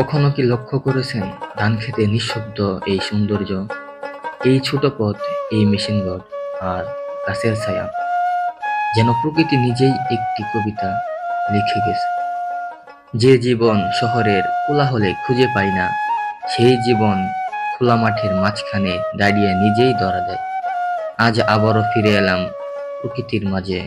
কখনো কি লক্ষ্য করেছেন ধান খেতে নিঃশব্দ এই সৌন্দর্য, এই ছোট পথ, এই মেশিন ঘর আর গাছের ছায়া, যেন প্রকৃতি নিজেই একটি কবিতা লিখে গেছে। যে জীবন শহরের কোলাহলে খুঁজে পায় না, সেই জীবন খোলা মাঠের মাঝখানে দাঁড়িয়ে নিজেই ধরা দেয়। আজ আবারও ফিরে এলাম প্রকৃতির মাঝে,